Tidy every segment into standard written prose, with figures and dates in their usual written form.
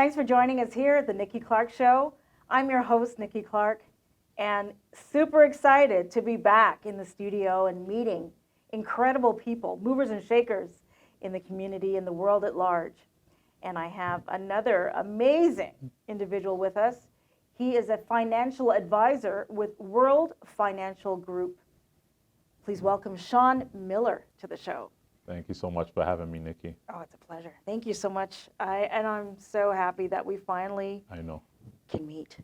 Thanks for joining us here at the Nikki Clarke Show. I'm your host, Nikki Clarke, and super excited to be back in the studio and meeting incredible people, movers and shakers in the community and the world at large. And I have another amazing individual with us. He is a financial advisor with World Financial Group. Please welcome Sean Miller to the show. Thank you so much for having me, Nikki. Oh, it's a pleasure. Thank you so much. I'm so happy that we finally can meet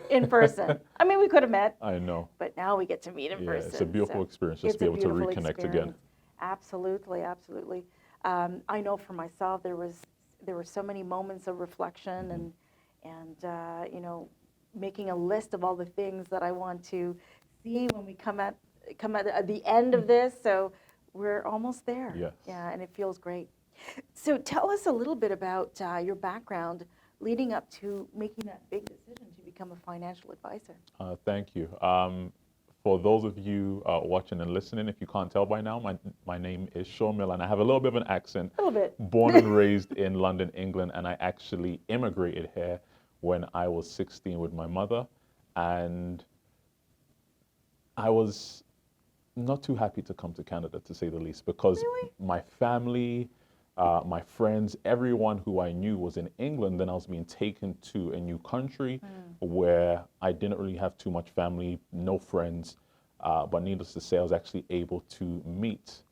in person. I mean, we could have met. I know. But now we get to meet in person. It's a beautiful experience just to be able to reconnect again. Absolutely, absolutely. I know for myself there were so many moments of reflection and making a list of all the things that I want to see when we come at the end of this. So we're almost there. Yes. Yeah, and it feels great. So tell us a little bit about your background leading up to making that big decision to become a financial advisor. Thank you. For those of you watching and listening, if you can't tell by now, my name is Sean Miller, and I have a little bit of an accent. A little bit. Born and raised in London, England, and I actually immigrated here when I was 16 with my mother, and I was not too happy to come to Canada, to say the least, because my family, my friends, everyone who I knew was in England. Then I was being taken to a new country where I didn't really have too much family, no friends. But needless to say, I was actually able to meet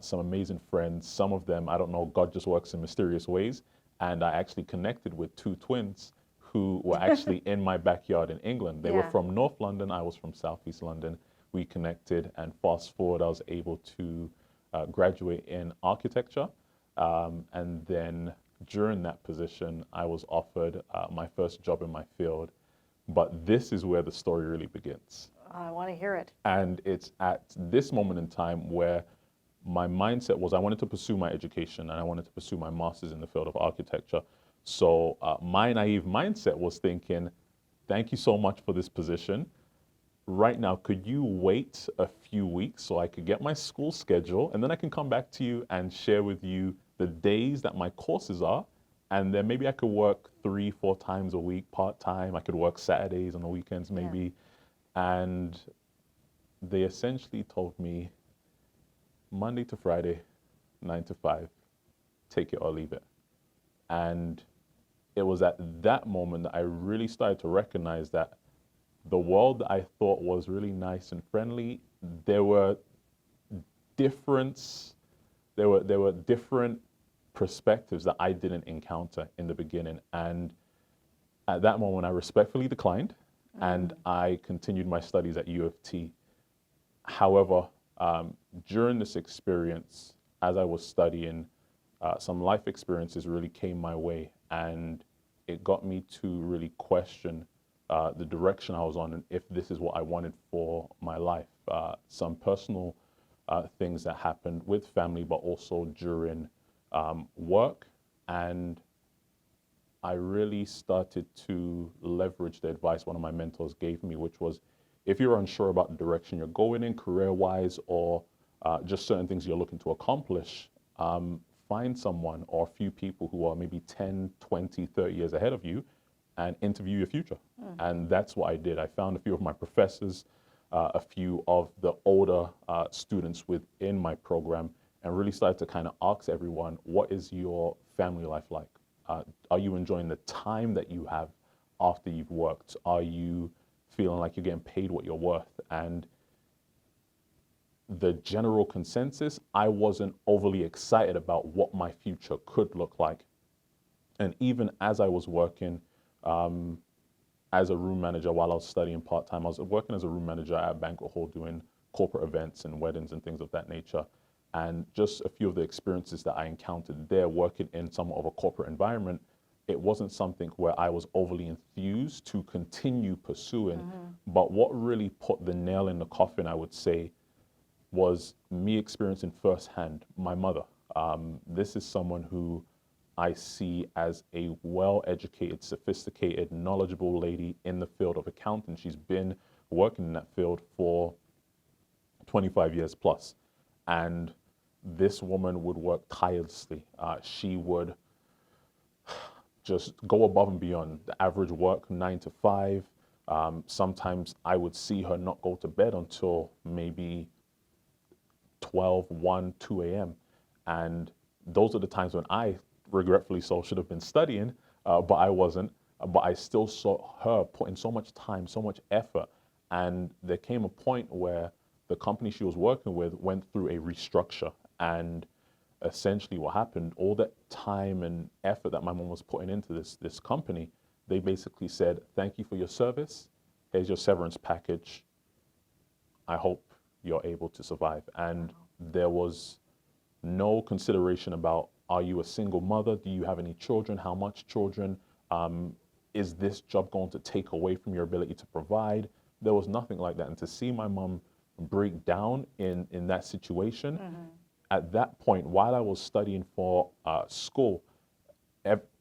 some amazing friends. Some of them, I don't know, God just works in mysterious ways. And I actually connected with two twins who were actually in my backyard in England. They were from North London. I was from Southeast London. We connected, and fast forward, I was able to graduate in architecture. And then during that position, I was offered my first job in my field. But this is where the story really begins. I want to hear it. And it's at this moment in time where my mindset was I wanted to pursue my education and I wanted to pursue my master's in the field of architecture. So my naive mindset was thinking, thank you so much for this position. Right now, could you wait a few weeks so I could get my school schedule, and then I can come back to you and share with you the days that my courses are, and then maybe I could work 3-4 times a week part-time. I could work Saturdays on the weekends maybe. And they essentially told me Monday to Friday, 9 to 5, take it or leave it. And it was at that moment that I really started to recognize that the world that I thought was really nice and friendly, there were different perspectives that I didn't encounter in the beginning. And at that moment, I respectfully declined, and I continued my studies at U of T. However, during this experience, as I was studying, some life experiences really came my way, and it got me to really question the direction I was on and if this is what I wanted for my life. Some personal things that happened with family, but also during work. And I really started to leverage the advice one of my mentors gave me, which was, if you're unsure about the direction you're going in career-wise or just certain things you're looking to accomplish, find someone or a few people who are maybe 10, 20, 30 years ahead of you and interview your future. And that's what I did. I found a few of my professors, a few of the older students within my program, and really started to kind of ask everyone, what is your family life like? Are you enjoying the time that you have after you've worked? Are you feeling like you're getting paid what you're worth? And the general consensus, I wasn't overly excited about what my future could look like. And even as I was working as a room manager while I was studying part-time, I was working as a room manager at a banquet hall doing corporate events and weddings and things of that nature. And just a few of the experiences that I encountered there working in somewhat of a corporate environment, it wasn't something where I was overly enthused to continue pursuing. But what really put the nail in the coffin, I would say, was me experiencing firsthand my mother. This is someone who I see as a well-educated, sophisticated, knowledgeable lady in the field of accounting. She's been working in that field for 25 years plus. And this woman would work tirelessly. She would just go above and beyond the average work 9 to 5. Sometimes I would see her not go to bed until maybe 12, 1, 2 a.m. And those are the times when I, regretfully so, should have been studying, but I wasn't. But I still saw her put in so much time, so much effort. And there came a point where the company she was working with went through a restructure. And essentially what happened, all that time and effort that my mom was putting into this company, they basically said, thank you for your service. Here's your severance package. I hope you're able to survive. And there was no consideration about, are you a single mother? Do you have any children? How much children? Is this job going to take away from your ability to provide? There was nothing like that. And to see my mom break down in that situation, at that point, while I was studying for school,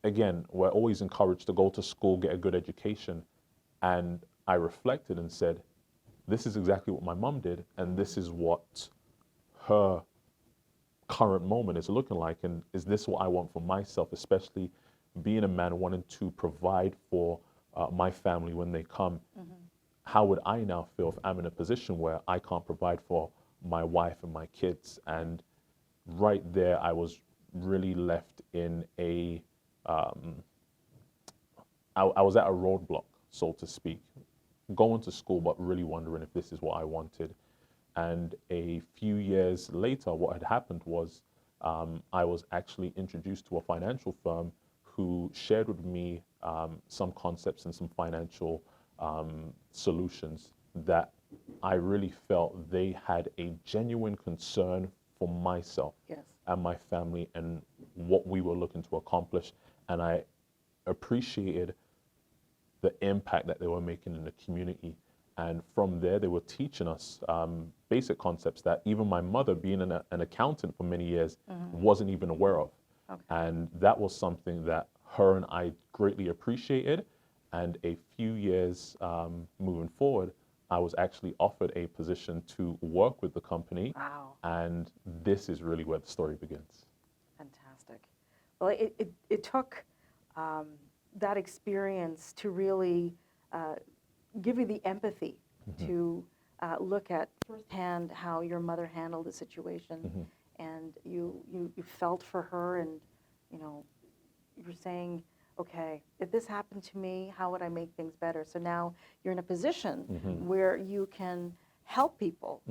again, we're always encouraged to go to school, get a good education. And I reflected and said, this is exactly what my mom did, and this is what her current moment is looking like. And is this what I want for myself, especially being a man wanting to provide for my family when they come? How would I now feel if I'm in a position where I can't provide for my wife and my kids? And right there, I was really left in a, I was at a roadblock, so to speak, going to school, but really wondering if this is what I wanted. And a few years later, what had happened was I was actually introduced to a financial firm who shared with me some concepts and some financial solutions that I really felt they had a genuine concern for myself and my family and what we were looking to accomplish. And I appreciated the impact that they were making in the community. And from there, they were teaching us basic concepts that even my mother, being an accountant for many years, wasn't even aware of. And that was something that her and I greatly appreciated. And a few years moving forward, I was actually offered a position to work with the company. And this is really where the story begins. Fantastic. Well, it took that experience to really give you the empathy to look at firsthand how your mother handled the situation, and you felt for her, and you're saying, okay, if this happened to me, how would I make things better? So now you're in a position where you can help people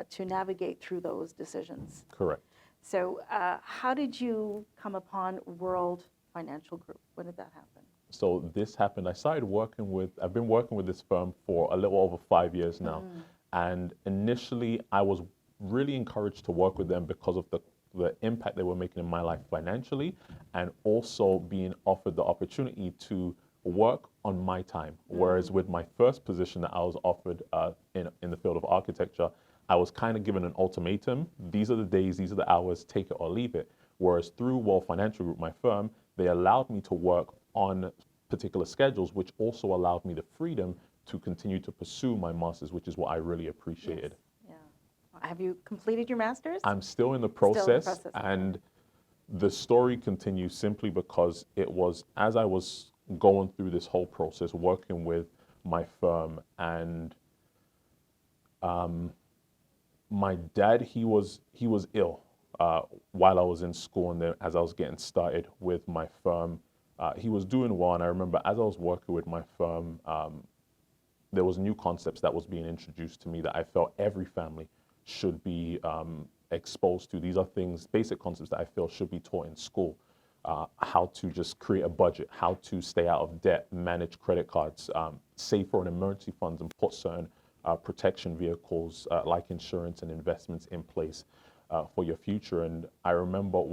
to navigate through those decisions. Correct. So how did you come upon World Financial Group? When did that happen? So this happened, I've been working with this firm for a little over 5 years now. And initially I was really encouraged to work with them because of the impact they were making in my life financially, and also being offered the opportunity to work on my time. Whereas with my first position that I was offered in the field of architecture, I was kind of given an ultimatum. These are the days, these are the hours, take it or leave it. Whereas through World Financial Group, my firm, they allowed me to work on particular schedules, which also allowed me the freedom to continue to pursue my master's, which is what I really appreciated. Have you completed your master's? I'm still in the process, and the story continues simply because it was as I was going through this whole process, working with my firm, and my dad, he was ill while I was in school, and then as I was getting started with my firm, he was doing well. And I remember as I was working with my firm, there was new concepts that was being introduced to me that I felt every family should be exposed to. These are things, basic concepts that I feel should be taught in school. How to just create a budget, how to stay out of debt, manage credit cards, save for an emergency funds, and put certain protection vehicles like insurance and investments in place for your future. And I remember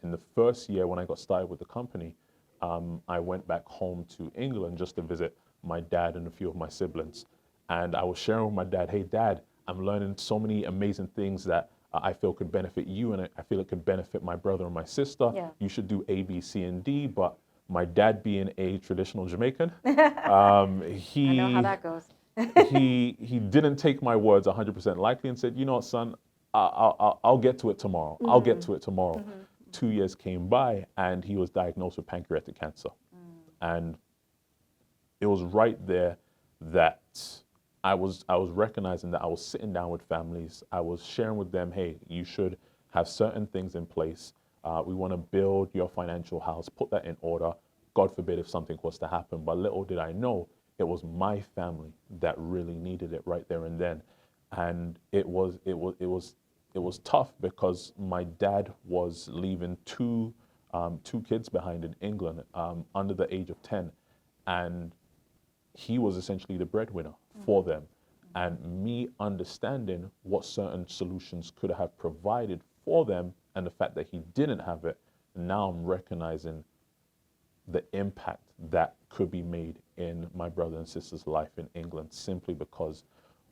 in the first year when I got started with the company, I went back home to England just to visit my dad and a few of my siblings. And I was sharing with my dad, hey, Dad, I'm learning so many amazing things that I feel could benefit you, and I feel it could benefit my brother and my sister. You should do A, B, C, and D. But my dad, being a traditional Jamaican, I know how that goes. he didn't take my words 100% likely and said, you know what, son, I'll get to it tomorrow. I'll get to it tomorrow. 2 years came by, and he was diagnosed with pancreatic cancer. And it was right there that I was recognizing that I was sitting down with families. I was sharing with them, hey, you should have certain things in place. We want to build your financial house, put that in order. God forbid if something was to happen. But little did I know, it was my family that really needed it right there and then. And it was tough because my dad was leaving two kids behind in England under the age of 10, and he was essentially the breadwinner for them. And me understanding what certain solutions could have provided for them and the fact that he didn't have it, now I'm recognizing the impact that could be made in my brother and sister's life in England simply because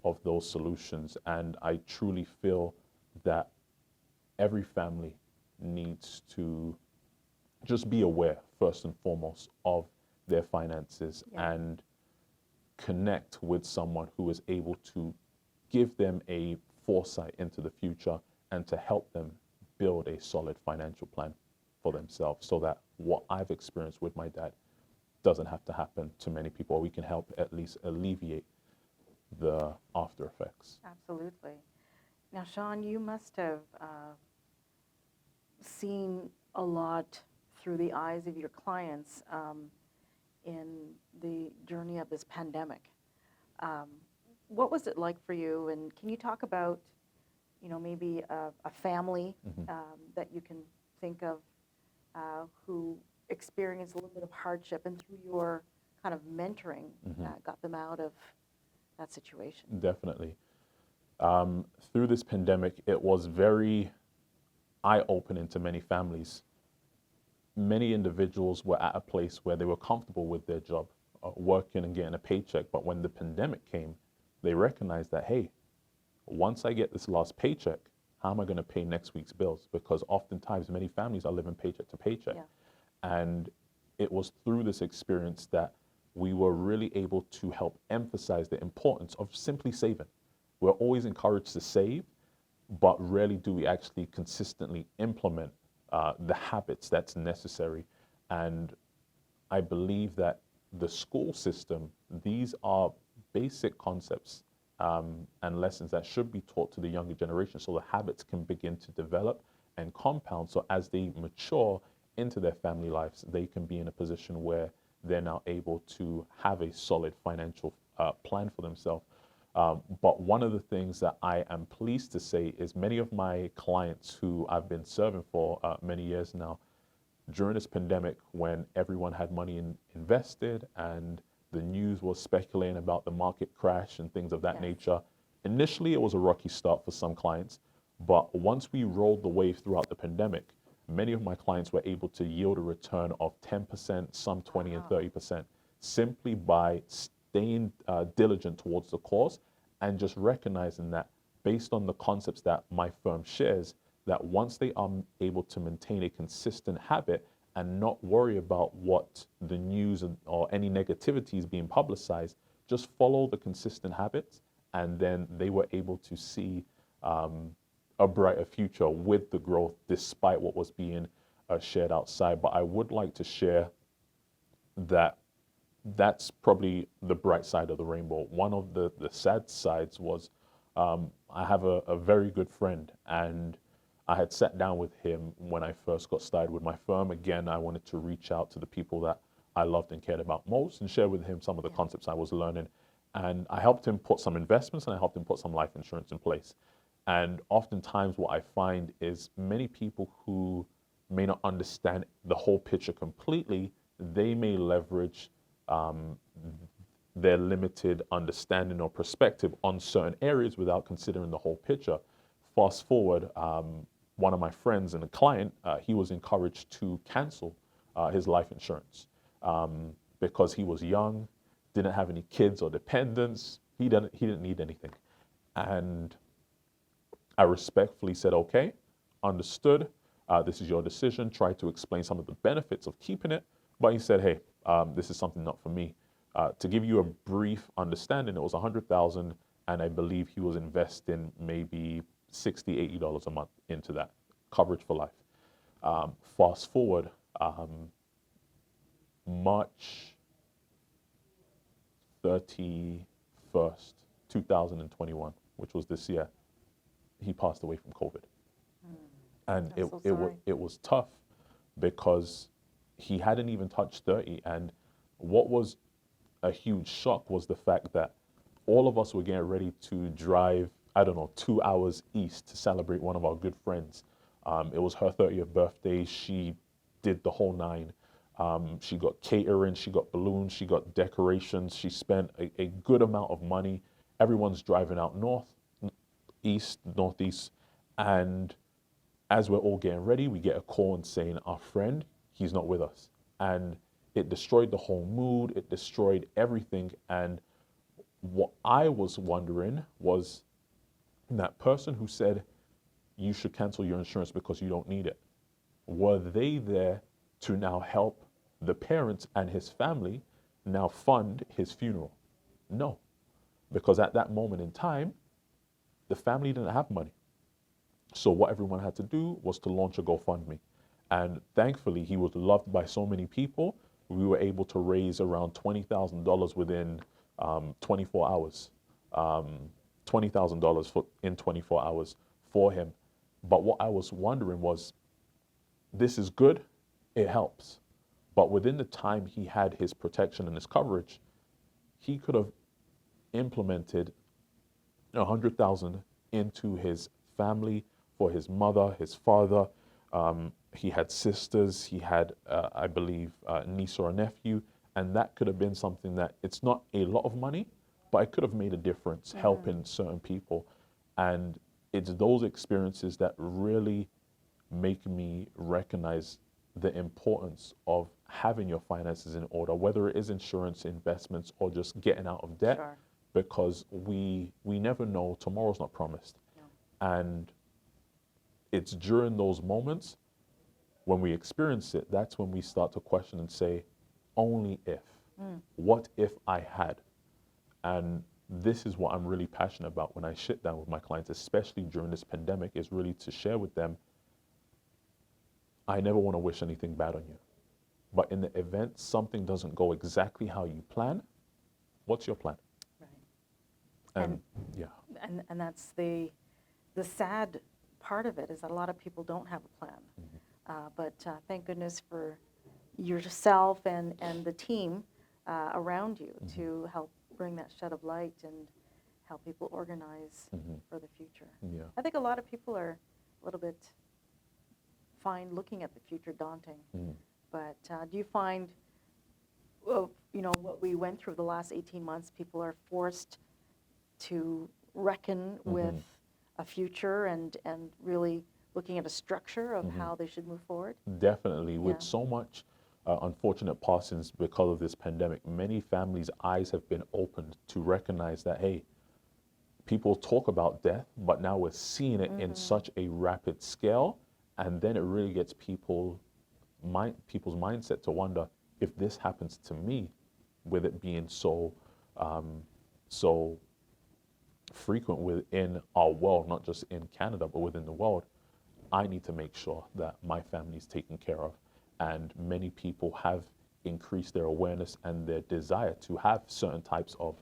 of those solutions. And I truly feel that every family needs to just be aware, first and foremost, of their finances and connect with someone who is able to give them a foresight into the future and to help them build a solid financial plan for themselves, so that what I've experienced with my dad doesn't have to happen to many people, or we can help at least alleviate the after effects. Absolutely. Now, Sean, you must have seen a lot through the eyes of your clients in the journey of this pandemic. What was it like for you? And can you talk about, maybe a family that you can think of who experienced a little bit of hardship, and through your kind of mentoring got them out of that situation? Definitely. Through this pandemic, it was very eye-opening to many families. Many individuals were at a place where they were comfortable with their job, working and getting a paycheck. But when the pandemic came, they recognized that, hey, once I get this last paycheck, how am I going to pay next week's bills? Because oftentimes many families are living paycheck to paycheck. And it was through this experience that we were really able to help emphasize the importance of simply saving. We're always encouraged to save, but rarely do we actually consistently implement the habits that's necessary. And I believe that the school system, these are basic concepts and lessons that should be taught to the younger generation, so the habits can begin to develop and compound, so as they mature into their family lives, they can be in a position where they're now able to have a solid financial plan for themselves. But one of the things that I am pleased to say is many of my clients who I've been serving for many years now, during this pandemic, when everyone had money invested and the news was speculating about the market crash and things of that nature, initially it was a rocky start for some clients. But once we rolled the wave throughout the pandemic, many of my clients were able to yield a return of 10%, some 20 and 30%, simply by staying diligent towards the cause and just recognizing that based on the concepts that my firm shares, that once they are able to maintain a consistent habit and not worry about what the news or any negativity is being publicized, just follow the consistent habits, and then they were able to see a brighter future with the growth despite what was being shared outside. But I would like to share that that's probably the bright side of the rainbow. One of the sad sides was I have a very good friend, and I had sat down with him when I first got started with my firm. Again, I wanted to reach out to the people that I loved and cared about most and share with him some of the concepts I was learning. And I helped him put some investments and I helped him put some life insurance in place. And oftentimes what I find is many people who may not understand the whole picture completely, they may leverage their limited understanding or perspective on certain areas without considering the whole picture. Fast forward, one of my friends and a client, he was encouraged to cancel his life insurance because he was young, didn't have any kids or dependents. He didn't need anything. And I respectfully said, okay, understood. This is your decision. Tried to explain some of the benefits of keeping it. But he said, hey, this is something not for me. To give you a brief understanding, it was $100,000, and I believe he was investing maybe $60, $80 a month into that coverage for life. Fast forward, March 31st, 2021, which was this year, he passed away from COVID. And I'm so sorry. it was tough because he hadn't even touched 30. And what was a huge shock was the fact that all of us were getting ready to drive, I don't know, 2 hours east to celebrate one of our good friends. It was her 30th birthday. She did the whole nine. She got catering, she got balloons, she got decorations. She spent a good amount of money. Everyone's driving out north, east, northeast. And as we're all getting ready, we get a call and saying our friend, he's not with us. And it destroyed the whole mood. It destroyed everything. And what I was wondering was that person who said you should cancel your insurance because you don't need it, were they there to now help the parents and his family now fund his funeral? No, because at that moment in time, the family didn't have money. So what everyone had to do was to launch a GoFundMe. And thankfully, he was loved by so many people. We were able to raise around $20,000 within 24 hours. $20,000 in 24 hours for him. But what I was wondering was, this is good, it helps. But within the time he had his protection and his coverage, he could have implemented 100,000 into his family, for his mother, his father. He had sisters, he had, I believe, a niece or a nephew, and that could have been something that, it's not a lot of money, but it could have made a difference helping certain people. And it's those experiences that really make me recognize the importance of having your finances in order, whether it is insurance, investments, or just getting out of debt, Sure. because we never know, tomorrow's not promised. No. And it's during those moments when we experience it, that's when we start to question and say, only if, what if I had? And this is what I'm really passionate about when I sit down with my clients, especially during this pandemic, is really to share with them, I never want to wish anything bad on you. But in the event something doesn't go exactly how you plan, what's your plan? Right. And yeah. And that's the sad part of it, is that a lot of people don't have a plan. But thank goodness for yourself and the team around you to help bring that shed of light and help people organize for the future. Yeah. I think a lot of people are a little bit find looking at the future daunting. But do you find, well, you know, what we went through the last 18 months, people are forced to reckon with a future and really looking at a structure of how they should move forward? Definitely. With Yeah. so much unfortunate passings because of this pandemic, many families' eyes have been opened to recognize that, hey, people talk about death, but now we're seeing it in such a rapid scale. And then it really gets people's mindset to wonder, if this happens to me, with it being so frequent within our world, not just in Canada, but within the world, I need to make sure that my family is taken care of. And many people have increased their awareness and their desire to have certain types of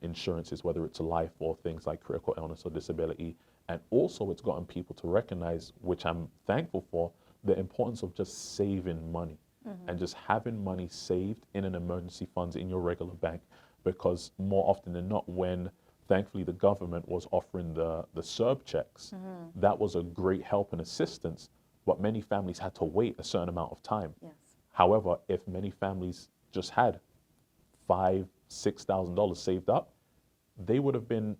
insurances, whether it's life or things like critical illness or disability. And also it's gotten people to recognize, which I'm thankful for, the importance of just saving money and just having money saved in an emergency funds in your regular bank. Because more often than not, when thankfully the government was offering the CERB checks, that was a great help and assistance, but many families had to wait a certain amount of time. Yes. However, if many families just had $5,000-$6,000 saved up, they would have been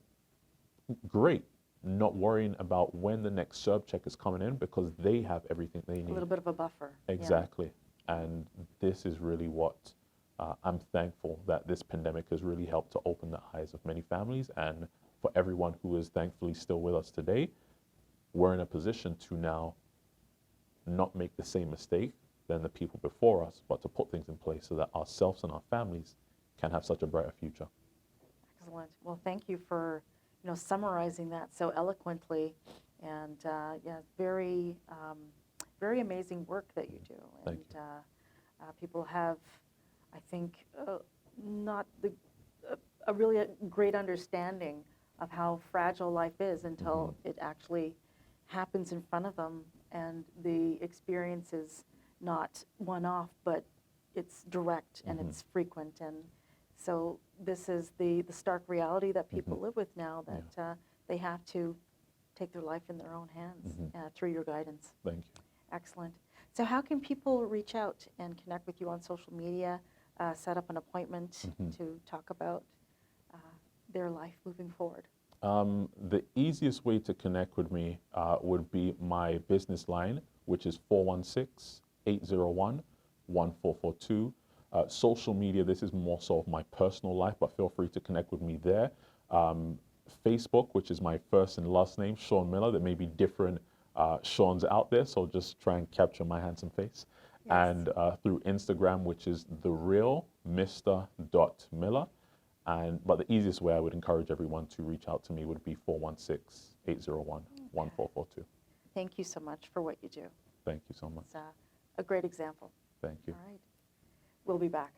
great, not worrying about when the next CERB check is coming in, because they have everything they need. A little bit of a buffer. Yeah. Exactly. And this is really what I'm thankful that this pandemic has really helped to open the eyes of many families. And for everyone who is thankfully still with us today, we're in a position to now not make the same mistake than the people before us, but to put things in place so that ourselves and our families can have such a brighter future. Excellent. Well, thank you for, you know, summarizing that so eloquently, and yeah, very, very amazing work that you do. Thank And people have I think, not a really great understanding of how fragile life is until it actually happens in front of them, and the experience is not one-off, but it's direct and it's frequent. And so this is the stark reality that people live with now, that they have to take their life in their own hands through your guidance. Thank you. Excellent. So how can people reach out and connect with you on social media, set up an appointment to talk about their life moving forward? The easiest way to connect with me would be my business line, which is 416-801-1442. Social media, this is more so of my personal life, but feel free to connect with me there. Facebook, which is my first and last name, Sean Miller. There may be different Sean's out there, so just try and capture my handsome face. Yes. And through Instagram, which is therealmr.miller. But the easiest way I would encourage everyone to reach out to me would be 416-801-1442. Thank you so much for what you do. Thank you so much. It's a great example. Thank you. All right. We'll be back.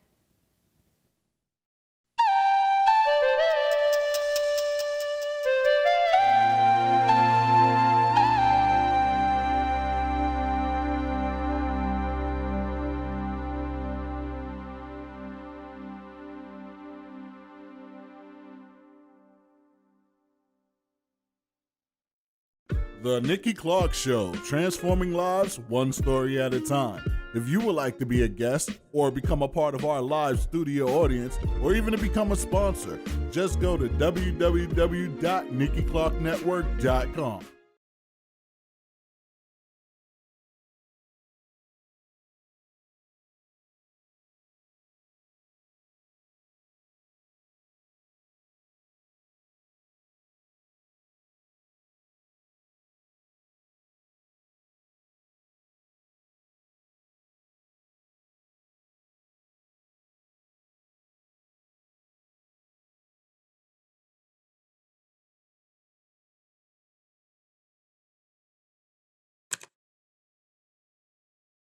The Nikki Clarke Show, transforming lives one story at a time. If you would like to be a guest or become a part of our live studio audience, or even to become a sponsor, just go to www.NikkiClarkeNetwork.com.